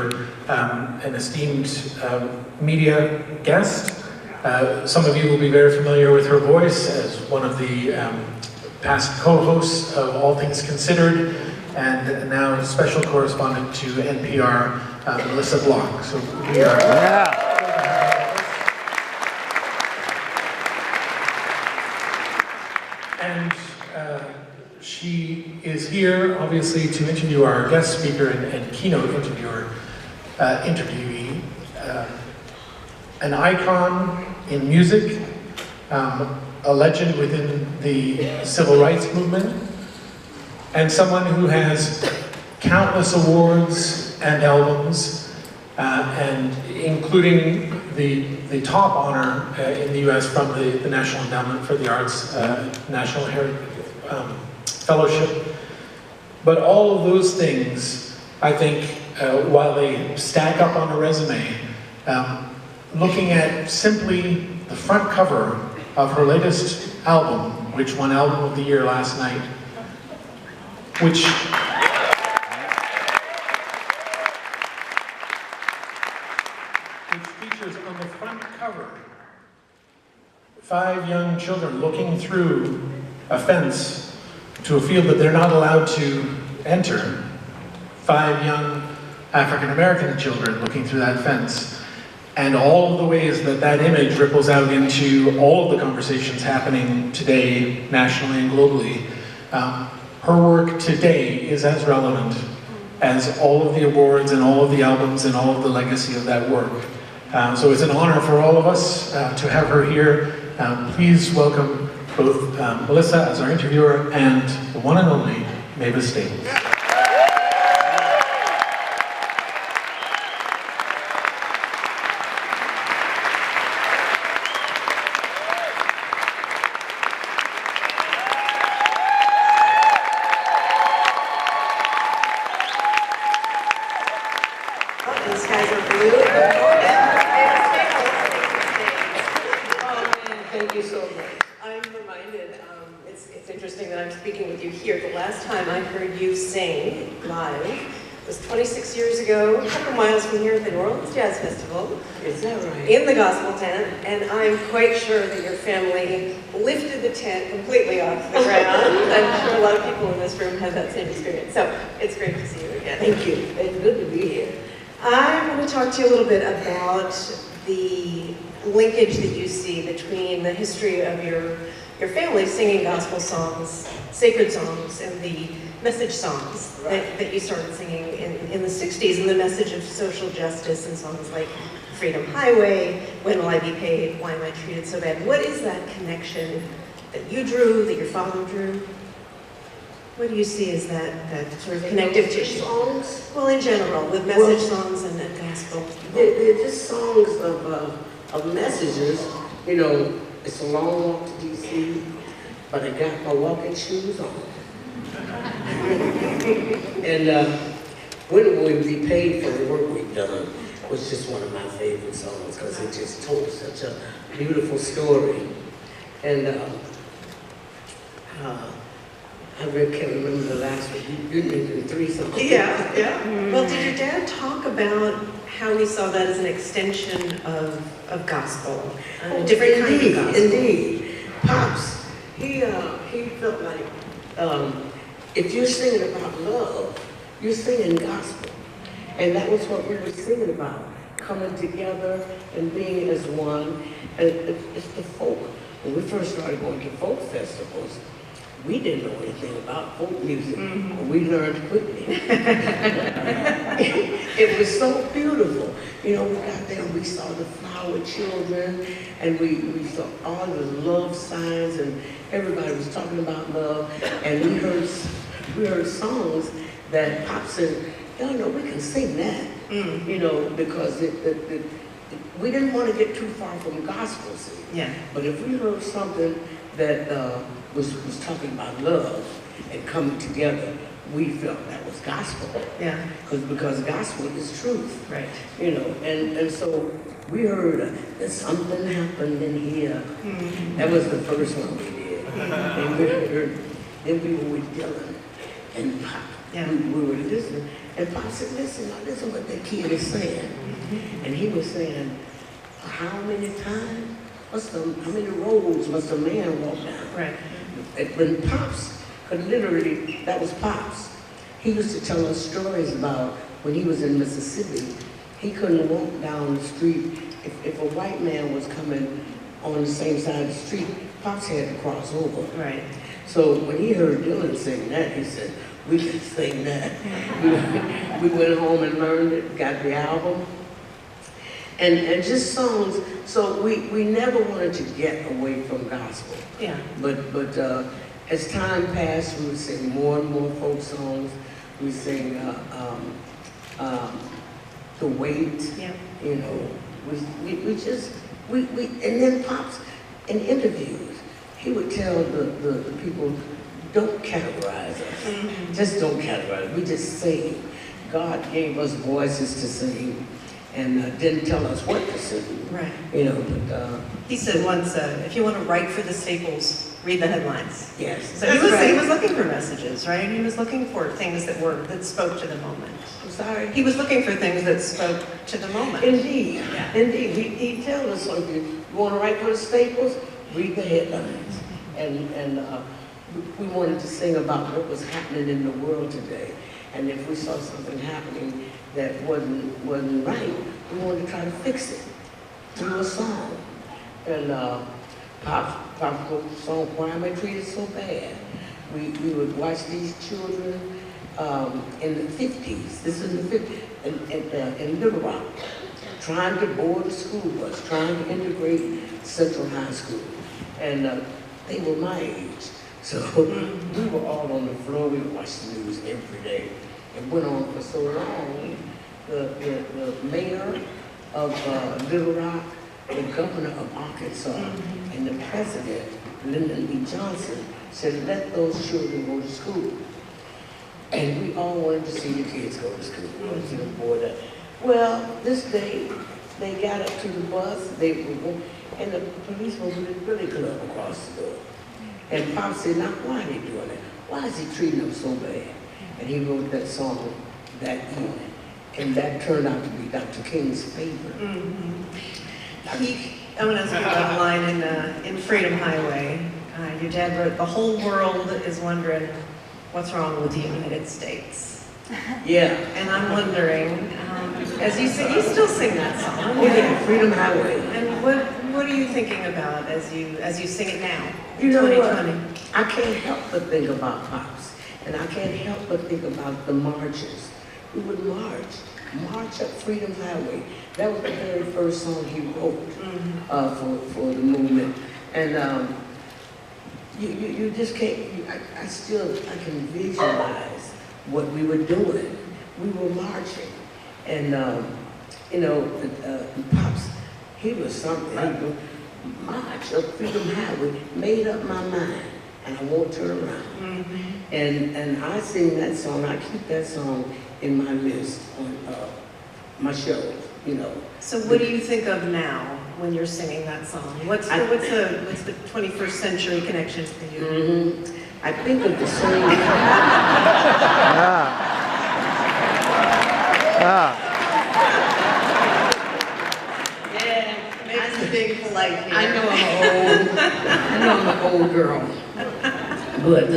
you're an esteemed media guest. Some of you will be very familiar with her voice as one of the past co-hosts of All Things Considered, and now special correspondent to NPR, Melissa Block. So we are... And she is here, obviously, to interview our guest speaker and keynote interviewee, an icon in music, a legend within the civil rights movement, and someone who has countless awards and albums, and including the top honor in the US from the National Endowment for the Arts, National Heritage Fellowship. But all of those things, I think, while they stack up on a resume, looking at simply the front cover of her latest album, which won Album of the Year last night, which features on the front cover 5 young children looking through a fence to a field that they're not allowed to enter. 5 young African-American children looking through that fence. And all of the ways that that image ripples out into all of the conversations happening today, nationally and globally. Her work today is as relevant as all of the awards and all of the albums and all of the legacy of that work. So it's an honor for all of us to have her here. Please welcome both Melissa as our interviewer and the one and only Mavis Staples. These guys are blue. Thank you so much. I'm reminded, it's interesting that I'm speaking with you here. The last time I heard you sing live was 26 years ago, a couple miles from here at the New Orleans Jazz Festival. Is that right? In the gospel tent, and I'm quite sure that your family lifted the tent completely off the ground. I'm sure a lot of people in this room have that same experience. So it's great to see you again. Thank you. It's good to be here. I want to talk to you a little bit about the linkage that you see between the history of your family singing gospel songs, sacred songs, and the message songs that you started singing in the 60s, and the message of social justice and songs like Freedom Highway, When Will I Be Paid, Why Am I Treated So Bad? What is that connection that you drew, that your father drew? What do you see as that sort of connective tissue? Songs? Well, in general, with message songs and gospel. They're just songs of messages. You know, it's a long walk to D.C., but I got my walking shoes on. And When Will We Be Paid for the Work We've Done was just one of my favorite songs because it just told such a beautiful story. And I really can't remember the last one. You mentioned 3 songs. Yeah. Well, did your dad talk about how he saw that as an extension of gospel? A different kind of gospel? Indeed. Pops, he felt like if you're singing about love, you're singing gospel. And that was what we were singing about, coming together and being as one. And it's the folk. When we first started going to folk festivals, we didn't know anything about folk music. We learned quickly. It was so beautiful. You know, we got there and we saw the flower children, and we saw all the love signs, and everybody was talking about love. And we heard songs that Pop said, you know, we can sing that. You know, because we didn't want to get too far from gospel singing. Yeah. But if we heard something that was talking about love and coming together, we felt that was gospel. Yeah. Because gospel is truth. Right. You know, and so we heard that something happened in here. That was the first one we did. And we heard, then we were with Dylan. And Pop, Yeah. we were listening, and Pop said, listen, now listen what that kid is saying. And he was saying, how many times, how many roads must a man walk down? Right. And when Pops, because literally, that was Pops. He used to tell us stories about when he was in Mississippi, he couldn't walk down the street. If a white man was coming on the same side of the street, Pops had to cross over. Right. So when he heard Dylan sing that, he said, we can sing that. We went home and learned it, got the album. And just songs, so we never wanted to get away from gospel. Yeah. But as time passed, we would sing more and more folk songs. We sing The Weight, Yeah. you know. And then Pops, in interviews, he would tell the people, don't categorize us. Just don't categorize us. We just sing. God gave us voices to sing and didn't tell us what to sing. Right. You know, but He said once, if you want to write for the Staples, read the headlines. yes. So he was looking for messages, right? He was looking for things that spoke to the moment. I'm sorry. He was looking for things that spoke to the moment. Indeed, Yeah. indeed. He tells us something. You want to write for the Staples? Read the headlines. And we wanted to sing about what was happening in the world today. And if we saw something happening that wasn't right, we wanted to try to fix it through a song. And Pop's song, Why Am I Treated So Bad? We would watch these children in the 50s, this is in the 50s, in Little Rock, trying to board a school bus, trying to integrate Central High School. And they were my age. So we were all on the floor, we would watch the news every day. It went on for so long. The mayor of Little Rock, the governor of Arkansas, and the president, Lyndon B. Johnson, said, let those children go to school. And we all wanted to see the kids go to school. We wanted to see them board up. Well, this day, they got up to the bus, they were going, and the policeman was really club across the door. And Pop said, now why are they doing that? Why is he treating them so bad? And he wrote that song that evening. And that turned out to be Dr. King's favorite. I want to ask you about a line in Freedom Highway. Your dad wrote, the whole world is wondering what's wrong with the United States. Yeah. And I'm wondering, as you sing, you still sing that song. Oh yeah, Freedom Highway. And what are you thinking about as you sing it now? You know what? 2020? I can't help but think about Pops. And I can't help but think about the marches. We would march up Freedom Highway. That was the very first song he wrote for the movement. And you just can't, I can visualize what we were doing. We were marching. And, you know, Pops, he was something. He would march up Freedom Highway, made up my mind, and I won't turn around. And I sing that song, I keep that song in my list on my shows, you know. So what do you think of now when you're singing that song? What's the 21st century connection for you? I think of the song. Yeah, makes being polite here. I know I'm an old girl. But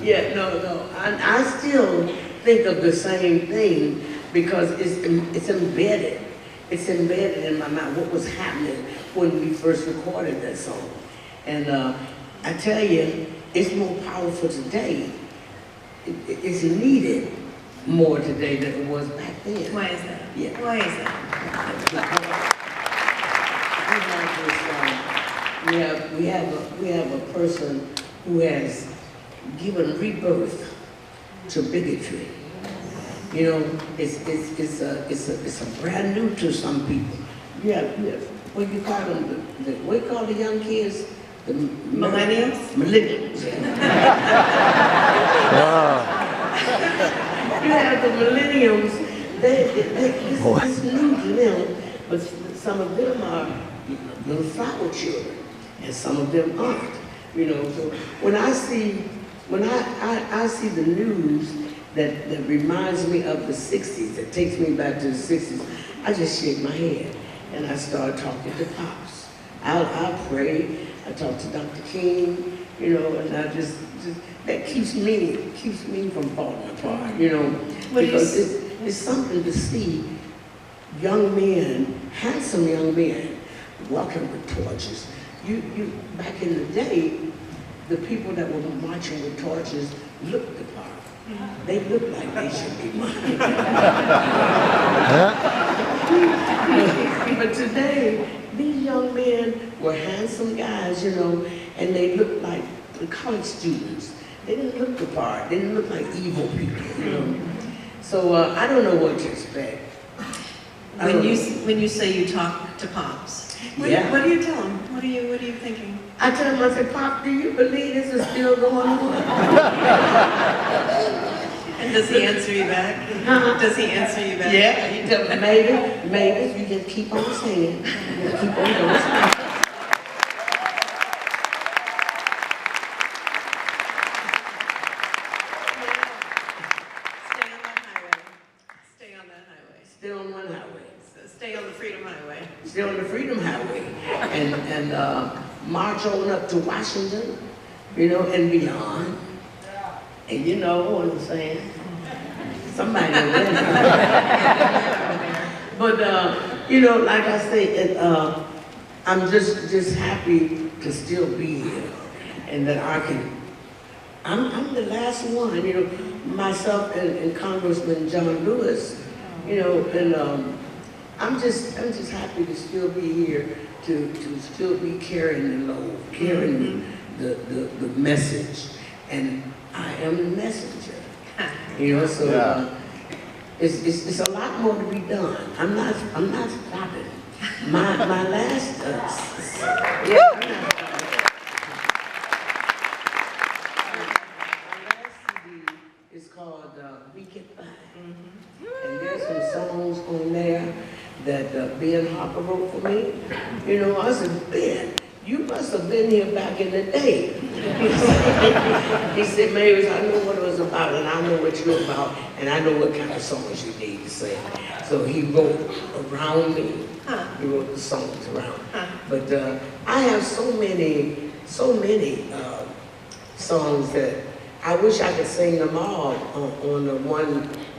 yeah, no. I still think of the same thing because it's embedded. It's embedded in my mind what was happening when we first recorded that song. And I tell you, it's more powerful today. It's needed more today than it was back then. Why is that? Yeah. Why is that? We have a person who has given rebirth to bigotry. You know, it's a brand new to some people. Yeah. What you call them? What you call the young kids? The Millennials? Millennials. You have the millennials. It's new to them, but some of them are little flower children, and some of them aren't. You know, so when I see when I see the news that reminds me of the 60s, that takes me back to the 60s, I just shake my head and I start talking to Pops. I'll pray, I talk to Dr. King, you know, and I just that keeps me from falling apart, you know, because it's something to see young men, handsome young men, walking with torches. You back in the day, the people that were marching with torches looked the part. They looked like they should be marching. But today, these young men were handsome guys, you know, and they looked like college students. They didn't look the part. They didn't look like evil people, you know. So I don't know what to expect. When you say you talk to Pops, what do you tell him? What are you thinking? I tell him, I say, Pop, do you believe this is still going on? And does he answer you back? Does he answer you back? Yeah, he tells me, Mavis, you just keep on saying, you keep on doing. Stay on one highway. Stay on the Freedom Highway. Stay on the Freedom Highway. And march on up to Washington, you know, and beyond. And you know what I'm saying? Somebody knows that. But, you know, like I say, I'm just happy to still be here. And that I'm the last one, you know, myself and Congressman John Lewis, you know, and I'm just happy to still be here, to still be carrying the load, carrying the message, and I am the messenger, you know. So it's a lot more to be done. I'm not stopping. My last it's called We Get By. And there's some songs on there that Ben Harper wrote for me. You know, I said, Ben, you must have been here back in the day. He said, Mavis, I know what it was about, and I know what you're about, and I know what kind of songs you need to sing. So he wrote around me. He wrote the songs around. But I have so many songs that I wish I could sing them all on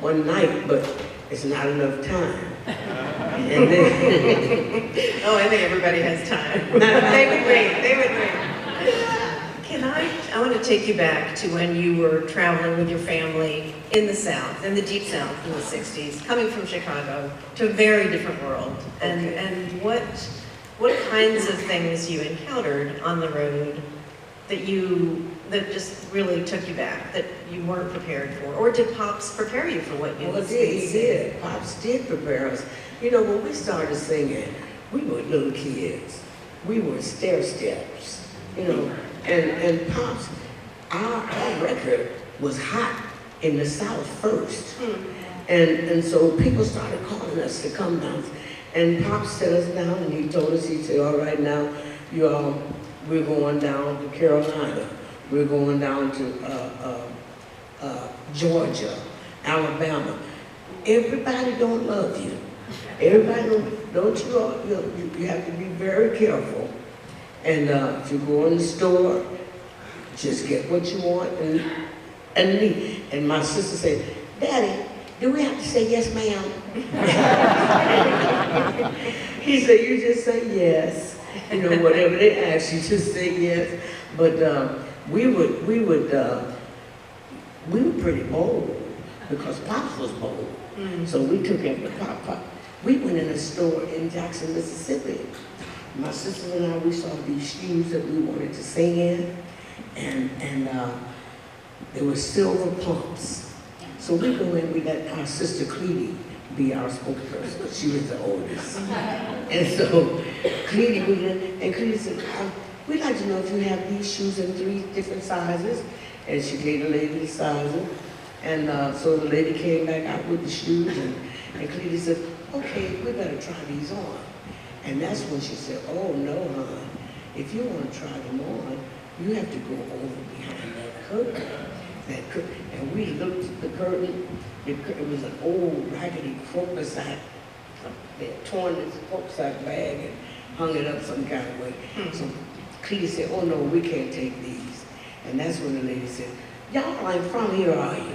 one night, but it's not enough time. And then Oh, I think everybody has time. They would wait. I want to take you back to when you were traveling with your family in the South, in the Deep South in the 60s, coming from Chicago to a very different world. And what kinds of things you encountered on the road that just really took you back, that you weren't prepared for? Or did Pops prepare you for what you Well, he did. Pops did prepare us. You know, when we started singing, we were little kids. We were stair steps, you know. And Pops, our record was hot in the South first. And so people started calling us to come down. And Pops set us down and he told us, he said, all right, now, you all, we're going down to Carolina. We're going down to Georgia, Alabama. Everybody don't love you. Everybody don't you have to be very careful. And if you go in the store, just get what you want and leave. And my sister said, Daddy, do we have to say yes, ma'am? He said, you just say yes. You know, whatever they ask you, just say yes. But we were pretty bold because Pops was bold. So we took after Pop. We went in a store in Jackson, Mississippi. My sister and I, we saw these shoes that we wanted to sing in, and they were silver pumps. So we go in, we let our sister Cleety be our spokesperson. She was the oldest. And so Cleety went in, and Cleety said, we'd like to know if you have these shoes in 3 different sizes. And she gave the lady the sizes. And so the lady came back out with the shoes, and Cleety said, okay, we better try these on. And that's when she said, oh no, hon, if you want to try them on, you have to go over behind that curtain. And we looked at the curtain. It was an old raggedy crocus sack. They had torn this crocus sack bag and hung it up some kind of way. So Cletus said, oh no, we can't take these. And that's when the lady said, y'all ain't from here, are you?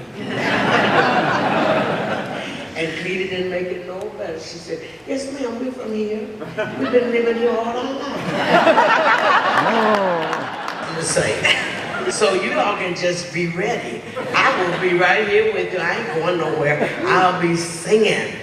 And Cletus didn't make it no better. She said, yes ma'am, we're from here. We've been living here all our life. To say. So you all can just be ready. I will be right here with you. I ain't going nowhere. I'll be singing.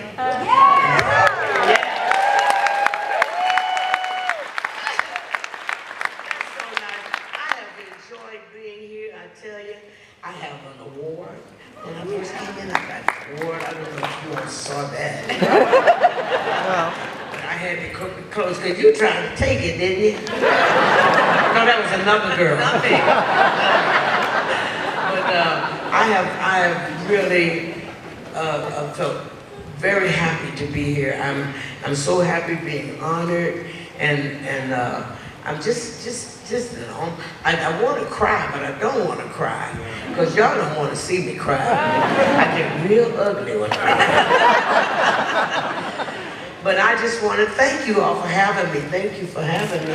Tell you, I have an award. When I first came in, I got an award. I don't know if you all saw that. But I had to cook it close because you tried to take it, didn't you? No, that was another girl. But I have really felt very happy to be here. I'm so happy being honored, and I'm just you know, I want to cry, but I don't want to cry because y'all don't want to see me cry. I get real ugly when I cry. But I just want to thank you all for having me. Thank you for having me.